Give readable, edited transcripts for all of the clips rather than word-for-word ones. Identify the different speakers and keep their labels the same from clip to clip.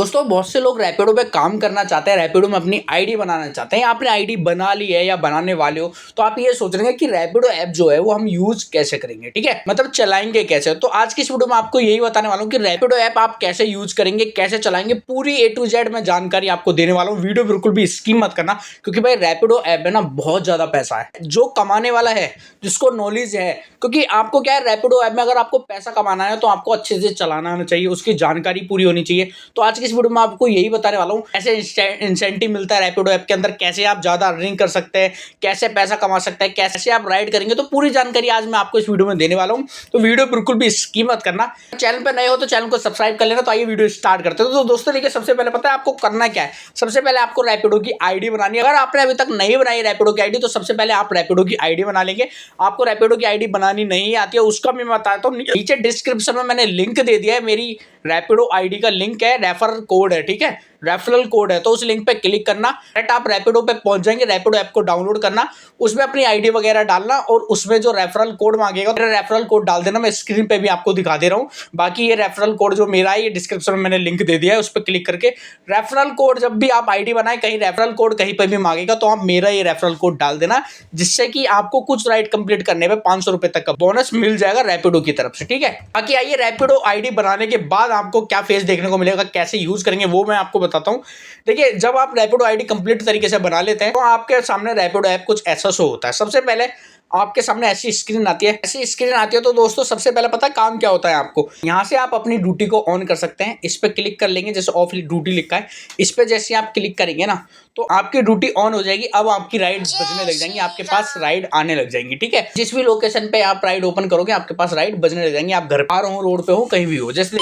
Speaker 1: दोस्तों बहुत से लोग रैपिडो पे काम करना चाहते हैं, रैपिडो में अपनी आईडी बनाना चाहते हैं। आपने आईडी बना ली है या बनाने वाले हो तो आप ये सोच रहे हैं कि रैपिडो ऐप जो है वो हम यूज कैसे करेंगे, ठीक है, मतलब चलाएंगे कैसे। तो आज की इस वीडियो में आपको यही बताने वाला हूँ कि रैपिडो ऐप आप कैसे यूज करेंगे, कैसे चलाएंगे, पूरी A to Z मैं जानकारी आपको देने वाला हूँ। वीडियो बिल्कुल भी स्किप मत करना, क्योंकि भाई रैपिडो ऐप में ना बहुत ज्यादा पैसा है। जो कमाने वाला है, जिसको नॉलेज है, क्योंकि आपको क्या है, रैपिडो ऐप में अगर आपको पैसा कमाना है तो आपको अच्छे से चलाना आना चाहिए, उसकी जानकारी पूरी होनी चाहिए। तो आज की इस वीडियो में आपको यही बताने वाला हूँ कैसे इंसेंटिव मिलता है रैपिडो ऐप के अंदर, कैसे आप ज्यादा अर्निंग कर सकते हैं, कैसे पैसा कमा सकते हैं, कैसे आप राइड करेंगे। तो पूरी जानकारी आज मैं आपको इस वीडियो में देने वाला हूँ। तो वीडियो बिल्कुल भी स्किप मत करना। चैनल पर नए हो तो चैनल को सब्सक्राइब कर लेना। तो आइए वीडियो स्टार्ट करते हैं। तो दोस्तों देखिए, सबसे पहले पता है आपको करना क्या है। सबसे पहले आपको रैपिडो की आईडी बनानी है। अगर आपने अभी तक नहीं बनाई रैपिडो की आईडी तो सबसे पहले आप रैपिडो की आईडी बना लेंगे। आपको रैपिडो की आईडी बनानी नहीं आती है उसका मैं बताता हूँ। नीचे डिस्क्रिप्शन में मैंने लिंक दे दिया है, मेरी रैपिडो आईडी का लिंक है, रेफरल कोड है, ठीक है, रेफरल कोड है। तो उस लिंक पे क्लिक करना, डायरेक्ट आप रैपिडो पे पहुंच जाएंगे। रैपिडो ऐप को डाउनलोड करना, उसमें अपनी आईडी वगैरह डालना और उसमें जो रेफरल कोड मांगेगा रेफरल कोड डाल देना। मैं स्क्रीन पे भी आपको दिखा दे रहा हूँ। बाकी ये रेफरल कोड जो मेरा है ये डिस्क्रिप्शन में मैंने लिंक दे दिया है, उस पर क्लिक करके रेफरल कोड, जब भी आप आईडी बनाए कहीं रेफरल कोड कहीं पर भी मांगेगा तो आप मेरा ये रेफरल कोड डाल देना, जिससे कि आपको कुछ राइड कंप्लीट करने पे 500 रुपए तक का बोनस मिल जाएगा रैपिडो की तरफ से, ठीक है। बाकी आइए रैपिडो आईडी बनाने के बाद आपको क्या फेस देखने को मिलेगा, कैसे यूज करेंगे वो मैं आपको बताता हूँ। देखिए, जब आप रैपिडो आईडी कंप्लीट तरीके से बना लेते हैं तो आपके सामने रैपिडो ऐप कुछ ऐसा शो होता है। सबसे पहले आपके सामने ऐसी स्क्रीन आती है। तो दोस्तों सबसे पहले पता है काम क्या होता है। आपको यहाँ से आप अपनी ड्यूटी को ऑन कर सकते हैं। इस पे क्लिक कर लेंगे, जैसे ऑफ ड्यूटी लिखा है, इस पे जैसे आप क्लिक करेंगे ना तो आपकी ड्यूटी ऑन हो जाएगी। अब आपकी राइड बजने लग जाएंगी, आपके पास राइड आने लग जाएंगी, ठीक है। जिस भी लोकेशन पे आप राइड ओपन करोगे आपके पास राइड बजने लग जाएंगी। आप घर पर हो, रोड पे हो, कहीं भी हो, जैसे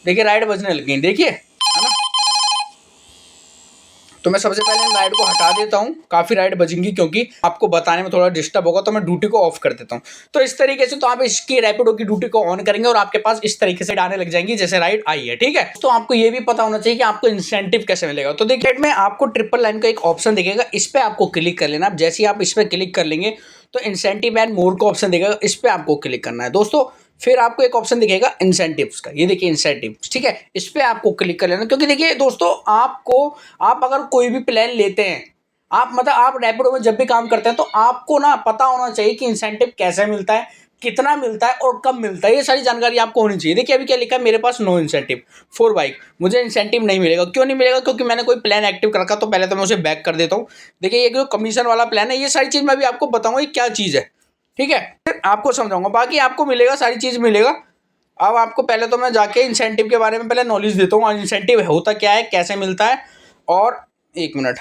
Speaker 1: देखिए राइड बजने लग गई, देखिए, है ना। तो मैं सबसे पहले इन राइड को हटा देता हूँ। काफ़ी राइड बजेंगी, क्योंकि आपको बताने में थोड़ा डिस्टर्ब होगा, तो मैं ड्यूटी को ऑफ कर देता हूँ। तो इस तरीके से तो आप इसकी रैपिडो की ड्यूटी को ऑन करेंगे और आपके पास इस तरीके से आने लग जाएंगी जैसे राइड आई है, ठीक है। तो आपको ये भी पता होना चाहिए कि आपको इंसेंटिव कैसे मिलेगा। तो देखिए में आपको ट्रिपल लाइन का एक ऑप्शन दिखेगा, इस पर आपको क्लिक कर लेना। जैसे ही आप इस पर क्लिक कर लेंगे तो इंसेंटिव एंड मोर का ऑप्शन दिखेगा, इस पर आपको क्लिक करना है दोस्तों। फिर आपको एक ऑप्शन दिखेगा इंसेंटिव्स का, ये देखिए इंसेंटिव्स, ठीक है, इस पे आपको क्लिक कर लेना। क्योंकि देखिए दोस्तों, आप अगर कोई भी प्लान लेते हैं, आप रैपिडो में जब भी काम करते हैं तो आपको ना पता होना चाहिए कि इंसेंटिव कैसे मिलता है, कितना मिलता है और कब मिलता है। ये सारी जानकारी आपको होनी चाहिए। देखिए अभी क्या लिखा है, मेरे पास नो इंसेंटिव फॉर बाइक, मुझे इंसेंटिव नहीं मिलेगा। क्यों नहीं मिलेगा? क्योंकि मैंने कोई प्लान एक्टिव कर रखा। तो पहले तो मैं उसे बैक कर देता हूँ। देखिए ये जो कमीशन वाला प्लान है, ये सारी चीज़ मैं भी आपको बताऊंगा ये क्या चीज़ है, ठीक है, फिर आपको समझाऊंगा। बाकी आपको मिलेगा, सारी चीज़ मिलेगा। अब आपको पहले तो मैं जाके इंसेंटिव के बारे में पहले नॉलेज देता हूँ, इंसेंटिव होता क्या है, कैसे मिलता है, और एक मिनट,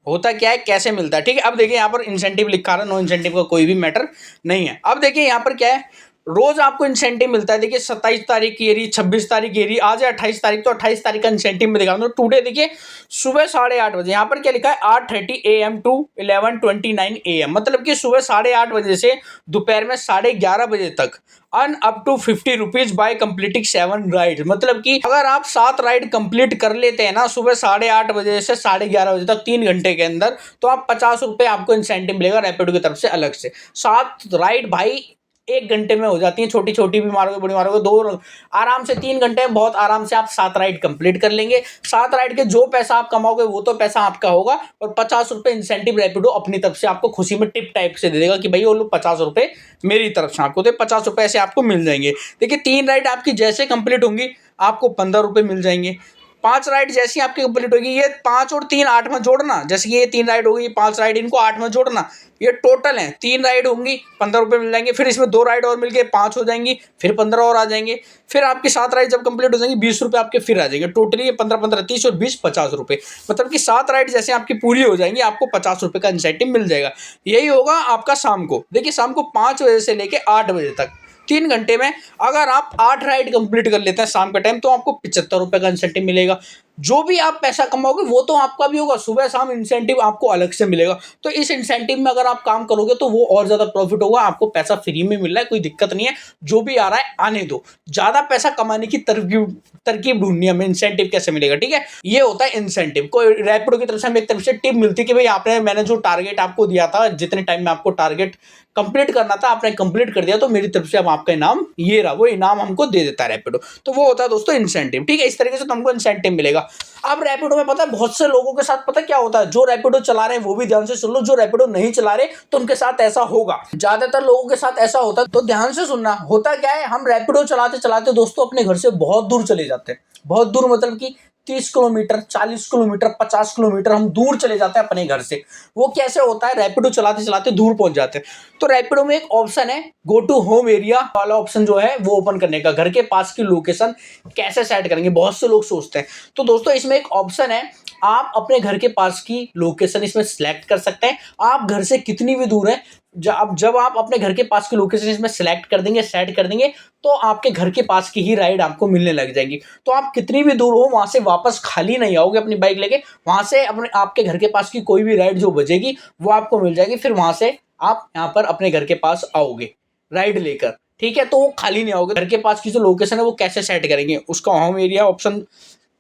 Speaker 1: होता क्या है, कैसे मिलता है, ठीक है। अब देखिए यहाँ पर इंसेंटिव लिखा रहा है, नो इंसेंटिव का कोई भी मैटर नहीं है। अब देखिए यहाँ पर क्या है, रोज आपको इंसेंटिव मिलता है। देखिए 27 तारीख की एरी, 26 तारीख की एरी, आज है 28 तारीख, तो 28 तारीख का इंसेंटिव में दिखा रहा हूँ। तो टुडे देखिए सुबह 8:30 बजे, यहाँ पर क्या लिखा है 8:30 AM टू 11:29 AM, मतलब कि सुबह 8:30 बजे से दोपहर में 11:30 बजे तक earn up to 50 rupees by completing 7 ride. मतलब कि अगर आप 7 राइड कंप्लीट कर लेते हैं ना सुबह 8:30 बजे से 11:30 बजे तक 3 घंटे के अंदर, तो आप 50 रुपये आपको इंसेंटिव मिलेगा रैपिडो की तरफ से अलग से। 7 राइड भाई 1 घंटे में हो जाती है, छोटी छोटी भी मारोगे बड़ी मारोगे, दो आराम से 3 घंटे में बहुत आराम से आप 7 राइड कंप्लीट कर लेंगे। 7 राइड के जो पैसा आप कमाओगे वो तो पैसा आपका होगा, और 50 रुपये इंसेंटिव रैपिडो अपनी तरफ से आपको खुशी में टिप टाइप से दे देगा कि भाई वो लो 50 रुपये मेरी तरफ से आपको, तो 50 रुपये ऐसे आपको मिल जाएंगे। देखिए 3 राइड आपकी जैसे कंप्लीट होंगी आपको 15 रुपये मिल जाएंगे। 5 राइड जैसी आपकी कंप्लीट होगी, ये 5 और 3 8 में जोड़ना, जैसे ये 3 राइड होगी, 5 राइड, इनको 8 में जोड़ना, ये टोटल है। 3 राइड होंगी 15 रुपये मिल जाएंगे, फिर इसमें 2 राइड और मिलके 5 हो जाएंगी, फिर 15 और आ जाएंगे, फिर आपकी 7 राइड जब कंप्लीट हो जाएंगी 20 रुपये आपके फिर आ जाएंगे। टोटली ये 15 15 30 और 20 50 रुपये, मतलब कि 7 राइड जैसे आपकी पूरी हो जाएंगी आपको 50 रुपये का इंसेंटिव मिल जाएगा। यही होगा आपका शाम को। देखिए शाम को 5 बजे से लेके 8 बजे तक 3 घंटे में अगर आप 8 राइड कंप्लीट कर लेते हैं शाम के टाइम, तो आपको 75 रुपये का इंसेंटिव मिलेगा। जो भी आप पैसा कमाओगे वो तो आपका भी होगा, सुबह शाम इंसेंटिव आपको अलग से मिलेगा। तो इस इंसेंटिव में अगर आप काम करोगे तो वो और ज़्यादा प्रॉफिट होगा, आपको पैसा फ्री में मिल रहा है, कोई दिक्कत नहीं है, जो भी आ रहा है आने दो। ज़्यादा पैसा कमाने की तरकीब तरकीब ढूंढनी है हमें, इंसेंटिव कैसे मिलेगा, ठीक है। ये होता है इंसेंटिव। कोई रैपिडो की तरफ से हमें एक तरफ से टिप मिलती है कि भाई आपने मैंने जो टारगेट आपको दिया था, जितने टाइम में आपको टारगेट कंप्लीट करना था आपने कंप्लीट कर दिया, तो मेरी तरफ से अब आपका इनाम ये रहा, वो इनाम हमको दे देता है रैपिडो। तो वो होता है दोस्तों इंसेंटिव, ठीक है। इस तरीके से तुमको इंसेंटिव मिलेगा। अब रैपिडो में पता है बहुत से लोगों के साथ पता क्या होता है, जो रैपिडो चला रहे हैं वो भी ध्यान से सुन लो, जो रैपिडो नहीं चला रहे तो उनके साथ ऐसा होगा, ज्यादातर लोगों के साथ ऐसा होता है। तो ध्यान से सुनना, होता क्या है, हम रैपिडो चलाते चलाते दोस्तों अपने घर से बहुत दूर चले जाते हैं। बहुत दूर मतलब कि 30 किलोमीटर, 40 किलोमीटर, 50 किलोमीटर हम दूर चले जाते हैं अपने घर से। वो कैसे होता है, रैपिडो चलाते चलाते दूर पहुंच जाते हैं। तो रैपिडो में एक ऑप्शन है गो टू होम एरिया वाला ऑप्शन जो है वो ओपन करने का, घर के पास की लोकेशन कैसे सेट करेंगे, बहुत से लोग सोचते हैं। तो दोस्तों इसमें एक ऑप्शन है, आप अपने घर के पास की लोकेशन इसमें सिलेक्ट कर सकते हैं। आप घर से कितनी भी दूर है, जब आप अपने घर के पास की लोकेशन इसमें सेलेक्ट कर देंगे, सेट कर देंगे, तो आपके घर के पास की ही राइड आपको मिलने लग जाएगी। तो आप कितनी भी दूर हो वहां से वापस खाली नहीं आओगे अपनी बाइक लेके, वहां से अपने आपके घर के पास की कोई भी राइड जो बजेगी वो आपको मिल जाएगी। फिर वहां से आप यहाँ पर अपने घर के पास आओगे राइड लेकर, ठीक है। तो वो खाली नहीं आओगे। घर के पास की जो लोकेशन है वो कैसे सेट करेंगे, उसका home area option,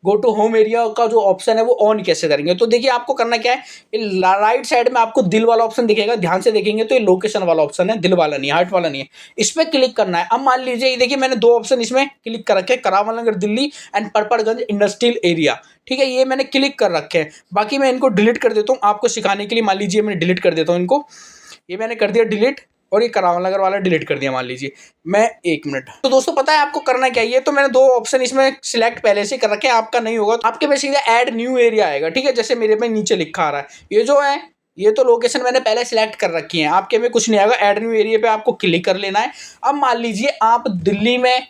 Speaker 1: go to home area का जो ऑप्शन है वो ऑन कैसे करेंगे। तो देखिए आपको करना क्या है, राइट साइड में आपको दिल वाला ऑप्शन दिखेगा, ध्यान से देखेंगे तो ये लोकेशन वाला ऑप्शन है, दिल वाला नहीं, हार्ट वाला नहीं है। इस पर क्लिक करना है। अब मान लीजिए ये देखिए मैंने दो ऑप्शन इसमें क्लिक कर रखे हैं, करावल नगर दिल्ली एंड परपड़गंज इंडस्ट्रियल एरिया, ठीक है। ये मैंने क्लिक कर रखे हैं। बाकी मैं इनको डिलीट कर देता हूँ आपको सिखाने के लिए। मान लीजिए मैं डिलीट कर देता हूँ इनको, ये मैंने कर दिया डिलीट, और ये करावल नगर वाला डिलीट कर दिया मान लीजिए मैं। एक मिनट। तो दोस्तों पता है आपको करना क्या है, तो मैंने दो ऑप्शन इसमें सिलेक्ट पहले से कर रखे हैं, आपका नहीं होगा तो आपके पे सीधा ऐड न्यू एरिया आएगा, ठीक है। जैसे मेरे में नीचे लिखा आ रहा है, ये जो है ये तो लोकेशन मैंने पहले सिलेक्ट कर रखी है, आपके में कुछ नहीं आएगा। ऐड न्यू एरिया पे आपको क्लिक कर लेना है। अब मान लीजिए आप दिल्ली में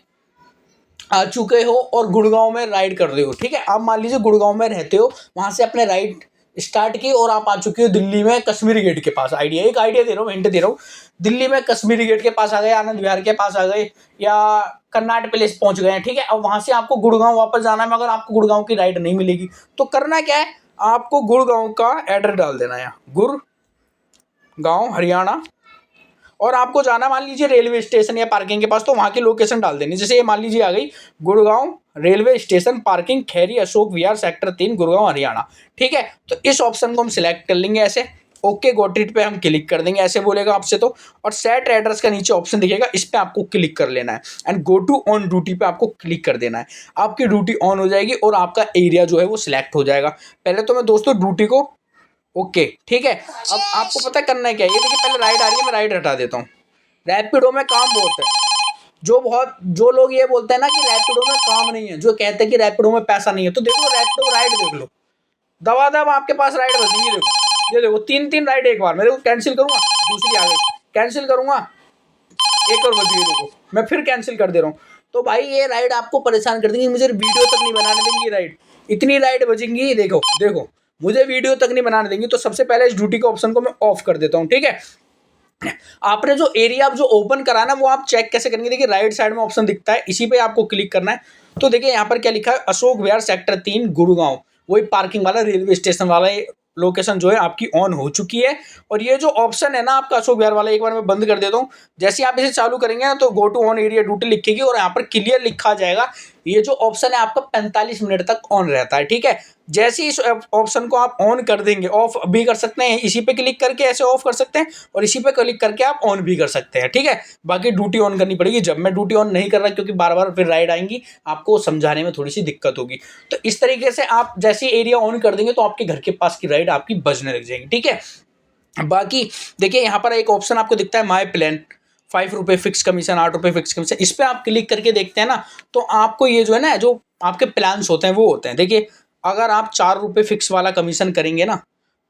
Speaker 1: आ चुके हो और गुड़गांव में राइड कर रहे हो, ठीक है। आप मान लीजिए गुड़गांव में रहते हो, वहां से अपने राइड स्टार्ट की और आप आ चुके हो दिल्ली में कश्मीरी गेट के पास। एक आइडिया दे रहा हूँ, हिंट दे रहा हूँ। दिल्ली में कश्मीरी गेट के पास आ गए, आनंद विहार के पास आ गए, या कर्नाट पैलेस पहुंच गए, ठीक है। अब वहां से आपको गुड़गांव वापस जाना है, मगर आपको गुड़गांव की राइड नहीं मिलेगी। तो करना क्या है, आपको गुड़गांव का एड्रेस डाल देना है, गुड़गांव हरियाणा, और आपको जाना मान लीजिए रेलवे स्टेशन या पार्किंग के पास, तो वहाँ की लोकेशन डाल देनी। जैसे ये मान लीजिए आ गई गुड़गांव रेलवे स्टेशन पार्किंग खैरी अशोक विहार सेक्टर 3 गुड़गांव हरियाणा, ठीक है। तो इस ऑप्शन को हम सिलेक्ट कर लेंगे ऐसे, ओके गॉट इट पे हम क्लिक कर देंगे, ऐसे बोलेगा आपसे तो। और सेट एड्रेस का नीचे ऑप्शन दिखेगा, इस पे आपको क्लिक कर लेना है and go to on duty पे आपको क्लिक कर देना है। आपकी ड्यूटी ऑन हो जाएगी और आपका एरिया जो है वो सिलेक्ट हो जाएगा। पहले तो मैं दोस्तों ड्यूटी को ओके, ठीक है। अब आपको पता करना है क्या, ये देखिए पहले राइड आ रही है, मैं राइड हटा देता हूँ। रैपिडो में काम बहुत है, जो लोग ये बोलते हैं ना कि रैपिडो में काम नहीं है, जो कहते हैं कि रैपिडो में पैसा नहीं है, तो देखो रैपिडो राइड देख लो, दबादब आपके पास राइड बचेंगी। देखो ये देखो 3 राइड एक बार, मेरे को कैंसिल करूंगा, दूसरी आ गई, कैंसिल करूंगा, एक और बच गई, देखो मैं फिर कैंसिल कर दे रहा हूँ। तो भाई ये राइड आपको परेशान कर देंगी, मुझे वीडियो तक नहीं बनाने देंगी ये राइड, इतनी राइड बचेंगी। देखो देखो मुझे वीडियो तक नहीं बनाने देंगी। तो सबसे पहले इस ड्यूटी के ऑप्शन को मैं ऑफ कर देता हूँ, ठीक है। आपने जो एरिया जो ओपन करा ना वो आप चेक कैसे करेंगे, देखिए राइट साइड में ऑप्शन दिखता है, इसी पे आपको क्लिक करना है। तो देखिए यहाँ पर क्या लिखा है, अशोक विहार सेक्टर 3 गुड़गांव, वही पार्किंग वाला रेलवे स्टेशन वाला लोकेशन जो है आपकी ऑन हो चुकी है। और ये जो ऑप्शन है ना आपका अशोक विहार वाला, एक बार मैं बंद कर देता हूँ। जैसे आप इसे चालू करेंगे ना तो go to on area duty लिखेगी और यहाँ पर क्लियर लिखा जाएगा। ये जो ऑप्शन है आपका 45 मिनट तक ऑन रहता है, ठीक है। जैसे ही इस ऑप्शन को आप ऑन कर देंगे, ऑफ भी कर सकते हैं, इसी पे क्लिक करके ऐसे ऑफ कर सकते हैं, और इसी पे क्लिक करके आप ऑन भी कर सकते हैं, ठीक है। बाकी ड्यूटी ऑन करनी पड़ेगी। जब मैं ड्यूटी ऑन नहीं कर रहा क्योंकि बार बार फिर राइड आएंगी, आपको समझाने में थोड़ी सी दिक्कत होगी। तो इस तरीके से आप जैसे एरिया ऑन कर देंगे तो आपके घर के पास की राइड आपकी बजने लग जाएगी, ठीक है। बाकी देखिए यहाँ पर एक ऑप्शन आपको दिखता है माई प्लान, 5 रुपये फिक्स कमीशन, 8 रुपये फिक्स कमीशन। इस पर आप क्लिक करके देखते हैं ना तो आपको ये जो है ना, जो आपके प्लान्स होते हैं वो होते हैं। देखिए अगर आप 4 रुपये फिक्स वाला कमीशन करेंगे ना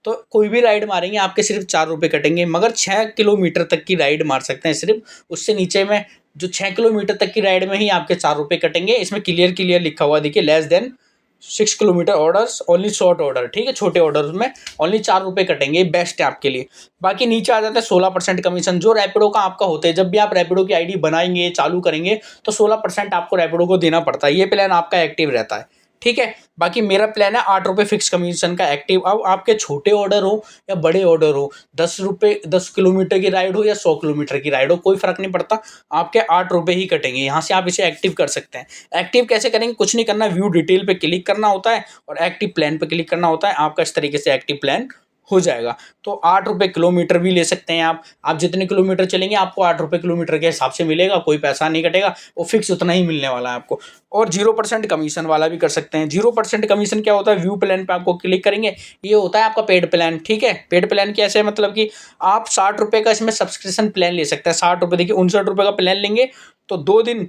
Speaker 1: तो कोई भी राइड मारेंगे आपके सिर्फ 4 रुपये कटेंगे, मगर 6 किलोमीटर तक की राइड मार सकते हैं सिर्फ। उससे नीचे में जो 6 किलोमीटर तक की राइड में ही आपके 4 रुपये कटेंगे। इसमें क्लियर लिखा हुआ देखिए, less than 6 kilometre orders only short order, ठीक है। छोटे ऑर्डर में ओनली 4 रुपये कटेंगे, बेस्ट है आपके लिए। बाकी नीचे आ जाता है 16% कमीशन, जो रैपिडो का आपका होता है। जब भी आप रैपिडो की आईडी बनाएंगे चालू करेंगे तो 16% आपको रैपिडो को देना पड़ता है। ये प्लान आपका एक्टिव रहता है, ठीक है। बाकी मेरा प्लान है 8 रुपये फिक्स कमीशन का एक्टिव। अब आपके छोटे ऑर्डर हो या बड़े ऑर्डर हो, 10 किलोमीटर की राइड हो या 100 किलोमीटर की राइड हो, कोई फर्क नहीं पड़ता, आपके 8 रुपये ही कटेंगे। यहाँ से आप इसे एक्टिव कर सकते हैं। एक्टिव कैसे करेंगे? कुछ नहीं करना, व्यू डिटेल पे क्लिक करना होता है और एक्टिव प्लान पे क्लिक करना होता है। आपका इस तरीके से एक्टिव प्लान हो जाएगा। तो 8 रुपये किलोमीटर भी ले सकते हैं आप जितने किलोमीटर चलेंगे आपको 8 रुपये किलोमीटर के हिसाब से मिलेगा, कोई पैसा नहीं कटेगा, वो फिक्स उतना ही मिलने वाला है आपको। और 0% कमीशन वाला भी कर सकते हैं। 0% कमीशन क्या होता है? व्यू प्लान पे आपको क्लिक करेंगे, ये होता है आपका पेड प्लान। ठीक है, पेड प्लान कैसे? मतलब कि आप 60 रुपये का इसमें सब्सक्रिप्शन प्लान ले सकते हैं। 60 रुपये, देखिए 59 रुपये का प्लान लेंगे तो 2 दिन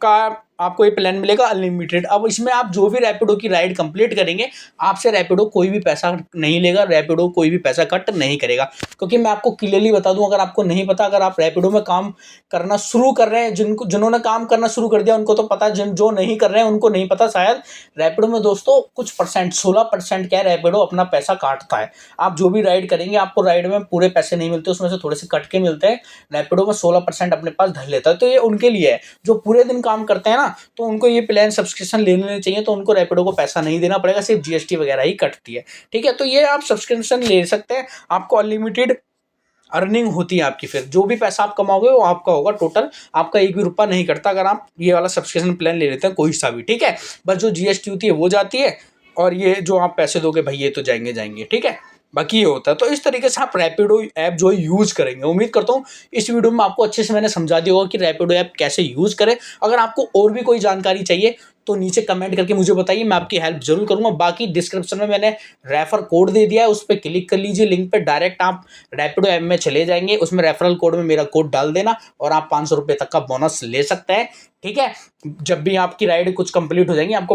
Speaker 1: का आपको ये प्लान मिलेगा अनलिमिटेड। अब इसमें आप जो भी रैपिडो की राइड कंप्लीट करेंगे, आपसे रैपिडो कोई भी पैसा नहीं लेगा, रैपिडो कोई भी पैसा कट नहीं करेगा। क्योंकि मैं आपको क्लियरली बता दूं, अगर आपको नहीं पता, अगर आप रैपिडो में काम करना शुरू कर रहे हैं, जिन्होंने काम करना शुरू कर दिया उनको तो पता, जो नहीं कर रहे हैं उनको नहीं पता शायद। रैपिडो में दोस्तों कुछ परसेंट, 16% क्या रैपिडो अपना पैसा काटता है। आप जो भी राइड करेंगे आपको राइड में पूरे पैसे नहीं मिलते, उसमें से थोड़े से कट के मिलते हैं। रैपिडो में 16% अपने पास धर लेता है। तो ये उनके लिए है जो पूरे दिन काम करते हैं ना, तो उनको ये प्लान सब्सक्रिप्शन ले लेने चाहिए। तो उनको रैपिडो को पैसा नहीं देना पड़ेगा, सिर्फ जीएसटी वगैरह ही कटती है। ठीक है, तो ये आप सब्सक्रिप्शन ले सकते हैं, आपको अनलिमिटेड अर्निंग होती है आपकी। फिर जो भी पैसा आप कमाओगे वो आपका होगा टोटल, आपका एक भी रुपया नहीं कटता अगर आप ये वाला सब्सक्रिप्शन प्लान ले लेते हैं कोई सा भी। ठीक है, बस जो जीएसटी होती है वो जाती है और ये जो आप पैसे दोगे भाई ये तो जाएंगे। ठीक है, बाकी ये होता है। तो इस तरीके से आप रैपिडो ऐप जो है यूज करेंगे। उम्मीद करता हूँ इस वीडियो में आपको अच्छे से मैंने समझा दिया होगा कि रैपिडो ऐप कैसे यूज करें। अगर आपको और भी कोई जानकारी चाहिए तो नीचे कमेंट करके मुझे बताइए, मैं आपकी हेल्प जरूर करूंगा। बाकी डिस्क्रिप्शन में मैंने रेफर कोड दे दिया है, उस पर क्लिक कर लीजिए, लिंक पे डायरेक्ट आप रैपिडो ऐप में चले जाएंगे, उसमें रेफरल कोड में मेरा कोड डाल देना और आप 500 रुपये तक का बोनस ले सकते हैं। ठीक है, जब भी आपकी राइड कुछ कंप्लीट हो जाएंगी आपको